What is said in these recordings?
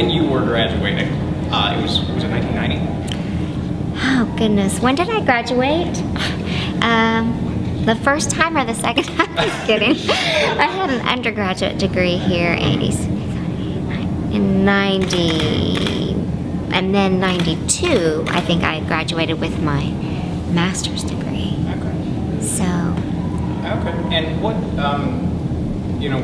when you were graduating, was it 1990? Oh, goodness. When did I graduate? The first time or the second time? Just kidding. I had an undergraduate degree here in 90, and then 92, I think I graduated with my master's degree. Okay. So. Okay. And what,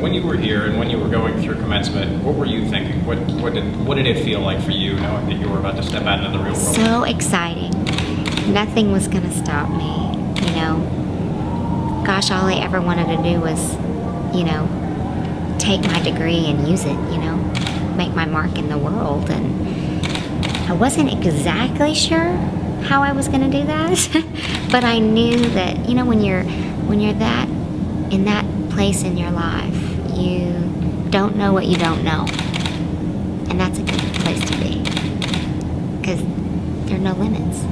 when you were here and when you were going through commencement, what were you thinking? What did it feel like for you, knowing that you were about to step out into the real world? So exciting. Nothing was going to stop me, Gosh, all I ever wanted to do was, take my degree and use it, make my mark in the world. And I wasn't exactly sure how I was going to do that, but I knew that, when you're that in that place in your life, you don't know what you don't know, and that's a good place to be, because there are no limits.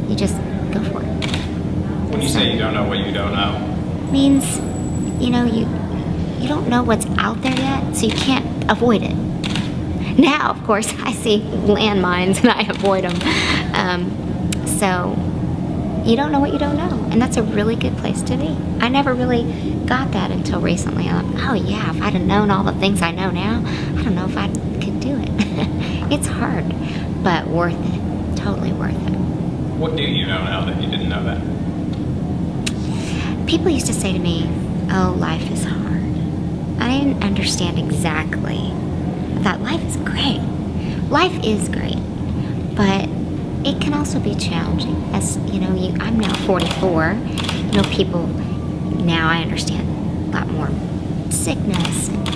You just go for it. When you say you don't know what you don't know, means, you don't know what's out there yet, so you can't avoid it. Now, of course, I see landmines and I avoid them. So you don't know what you don't know, and that's a really good place to be. I never really got that until recently. I thought, oh yeah, if I'd have known all the things I know now, I don't know if I could do it. It's hard, but worth it. Totally worth it. What do you know now that you didn't know that? People used to say to me, oh, life is hard. I didn't understand exactly. I thought life is great. Life is great, but it can also be challenging. As I'm now 44. People now, I understand a lot more sickness and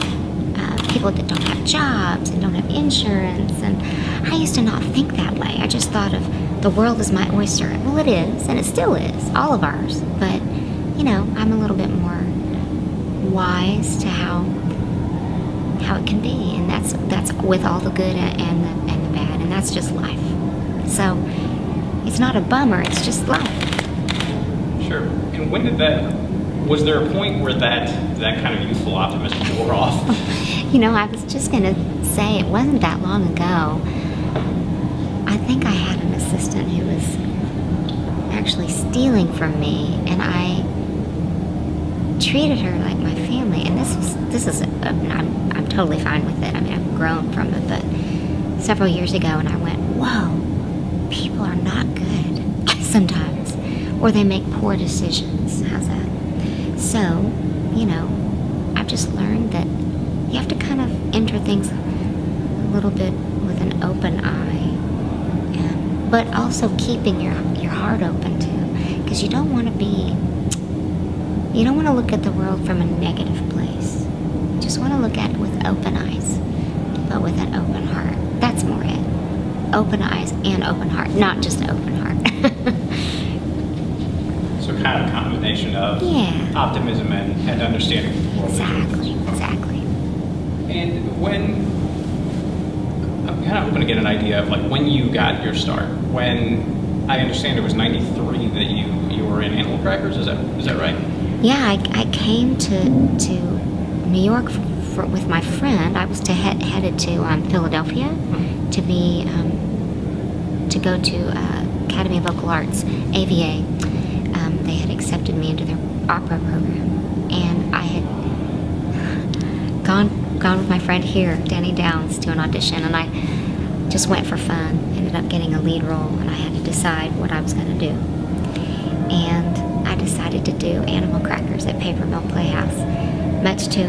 people that don't have jobs and don't have insurance. And I used to not think that way. I just thought of the world as my oyster. Well, it is, and it still is, all of ours. But I'm a little bit more wise to how it can be, and that's with all the good and the bad, and that's just life. So it's not a bummer, it's just life. Sure. And was there a point where that kind of youthful optimism wore off? I was just going to say, it wasn't that long ago. I think I had an assistant who was actually stealing from me, and I treated her like my family. And I'm totally fine with it. I mean, I've grown from it, but several years ago, and I went, whoa, people are not good sometimes, or they make poor decisions. How's that? So, I've just learned that you have to kind of enter things a little bit with an open eye, but also keeping your heart open too, because you don't want to look at the world from a negative place. You just want to look at it with open eyes, but with an open heart. That's more it. Open eyes and open heart, not just an open heart. So kind of a combination of optimism and understanding the world. Exactly. And I'm kind of hoping to get an idea of when you got your start. When I understand it was 93 that you were in animal crackers. Is that right? Yeah, I came to New York with my friend. I was headed to Philadelphia to go to Academy of Vocal Arts, AVA. They had accepted me into their opera program, and I had gone with my friend here, Danny Downs, to an audition, and I just went for fun. Ended up getting a lead role, and I had to decide what I was going to do. And I decided to do Animal Crackers at Paper Mill Playhouse, much to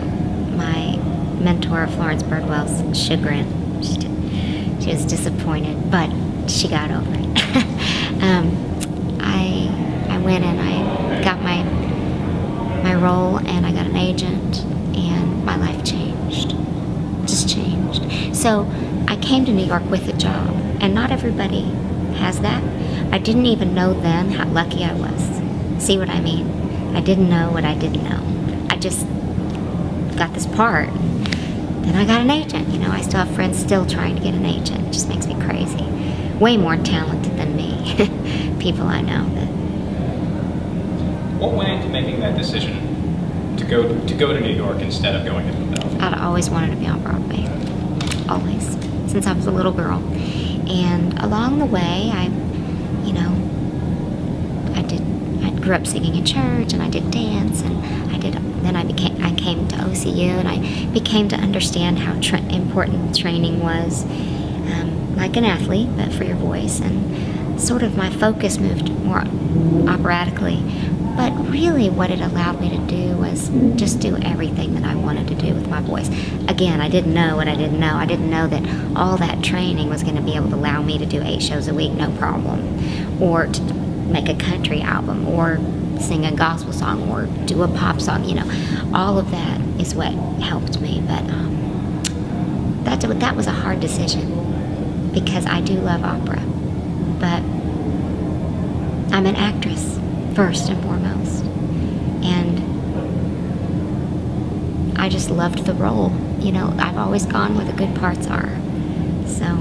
my mentor Florence Birdwell's chagrin. She was disappointed, but she got over it. I went and I got my role, and I got an agent, and my life changed. Just changed. So I came to New York with a job, and not everybody has that. I didn't even know then how lucky I was. See what I mean? I didn't know what I didn't know. I just got this part. Then I got an agent. I still have friends still trying to get an agent. It just makes me crazy. Way more talented than me. People I know that. What went into making that decision to go to New York instead of going to Philadelphia? I'd always wanted to be on Broadway. Always. since I was a little girl. And along the way, I grew up singing in church, and I did dance, and I came to OCU, and I became to understand how important training was, like an athlete, but for your voice. And sort of my focus moved more operatically. But really what it allowed me to do was just do everything that I wanted to do with my voice. Again, I didn't know what I didn't know. I didn't know that all that training was going to be able to allow me to do 8 shows a week, no problem. Or to make a country album, or sing a gospel song, or do a pop song. All of that is what helped me. But that was a hard decision, because I do love opera. But I'm an actress, first and foremost. And I just loved the role. I've always gone where the good parts are. So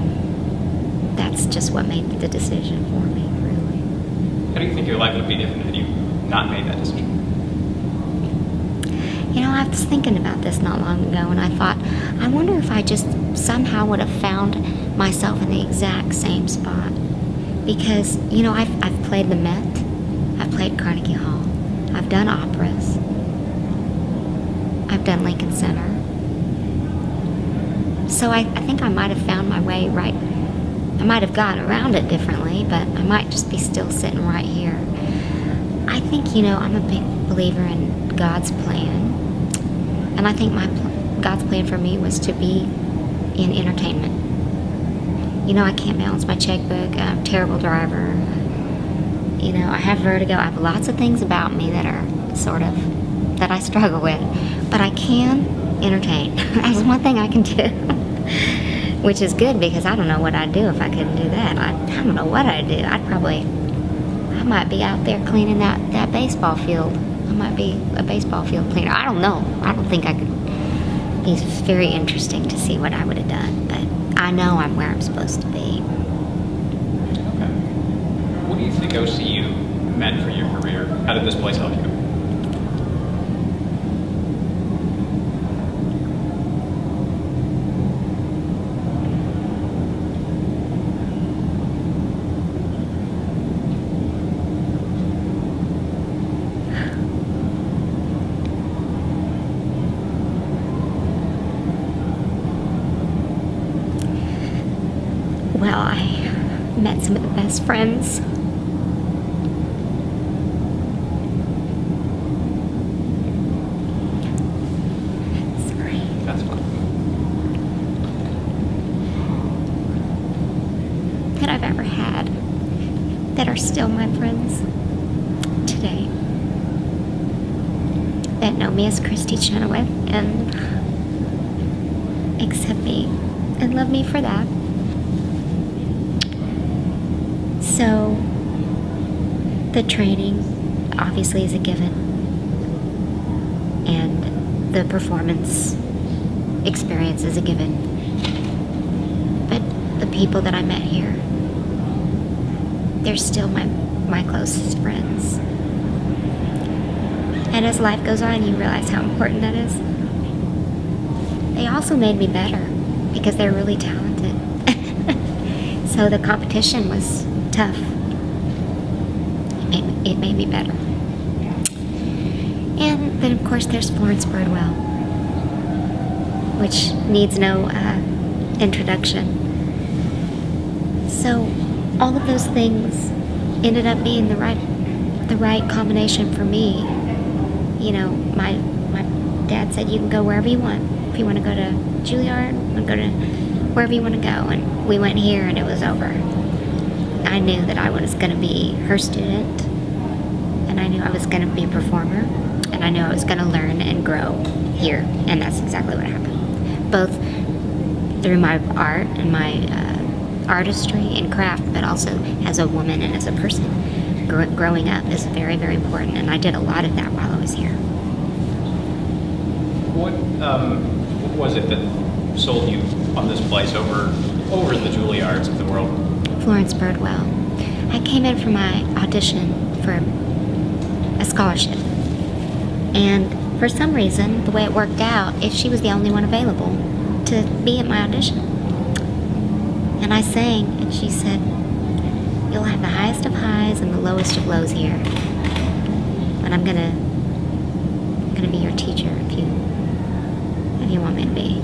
that's just what made the decision for me, really. How do you think your life would be different had you not made that decision? I was thinking about this not long ago, and I thought, I wonder if I just somehow would have found myself in the exact same spot. Because, I've played the Met, I've played Carnegie Hall, I've done operas, I've done Lincoln Center. So I think I might have found my way right. I might have gotten around it differently, but I might just be still sitting right here. I think, I'm a big believer in God's plan. And I think God's plan for me was to be in entertainment. I can't balance my checkbook. I'm a terrible driver. I have vertigo. I have lots of things about me that are that I struggle with. But I can entertain. That's one thing I can do. Which is good, because I don't know what I'd do if I couldn't do that. I don't know what I'd do. I might be out there cleaning that baseball field. I might be a baseball field cleaner. I don't know. I don't think I could. It's very interesting to see what I would have done. But I know I'm where I'm supposed to be. Okay. What do you think OCU meant for your career? How did this place help you? Well, I met some of the best friends. Sorry. That's fine. That I've ever had, that are still my friends today, that know me as Kristin Chenoweth and accept me and love me for that. So, the training obviously is a given, and the performance experience is a given. But the people that I met here, they're still my closest friends. And as life goes on, you realize how important that is. They also made me better, because they're really talented. So the competition was tough. It made me better. And then, of course, there's Florence Birdwell, which needs no introduction. So all of those things ended up being the right combination for me. My dad said, you can go wherever you want. If you want to go to Juilliard, you want to go to wherever you want to go. And we went here, and it was over. I knew that I was going to be her student, and I knew I was going to be a performer, and I knew I was going to learn and grow here, and that's exactly what happened. Both through my art and my artistry and craft, but also as a woman and as a person. Growing up is very, very important, and I did a lot of that while I was here. What was it that sold you on this place over the Juilliards of the world? Florence Birdwell. I came in for my audition for a scholarship, and for some reason, the way it worked out, she was the only one available to be at my audition. And I sang, and she said, "You'll have the highest of highs and the lowest of lows here. But I'm gonna be your teacher if you want me to be."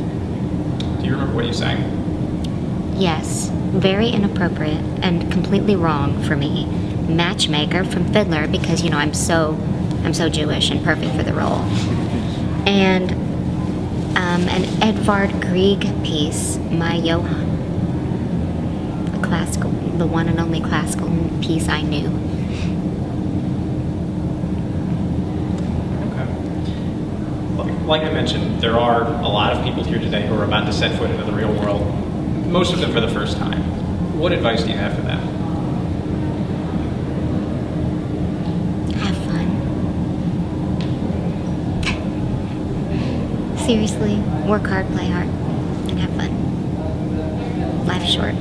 Do you remember what you sang? Yes, very inappropriate and completely wrong for me. Matchmaker from Fiddler, because I'm so Jewish and perfect for the role. And an Edvard Grieg piece, My Johann, the one and only classical piece I knew. Okay. Like I mentioned, there are a lot of people here today who are about to set foot into the real world, most of them for the first time. What advice do you have for them? Have fun. Seriously, work hard, play hard, and have fun. Life's short.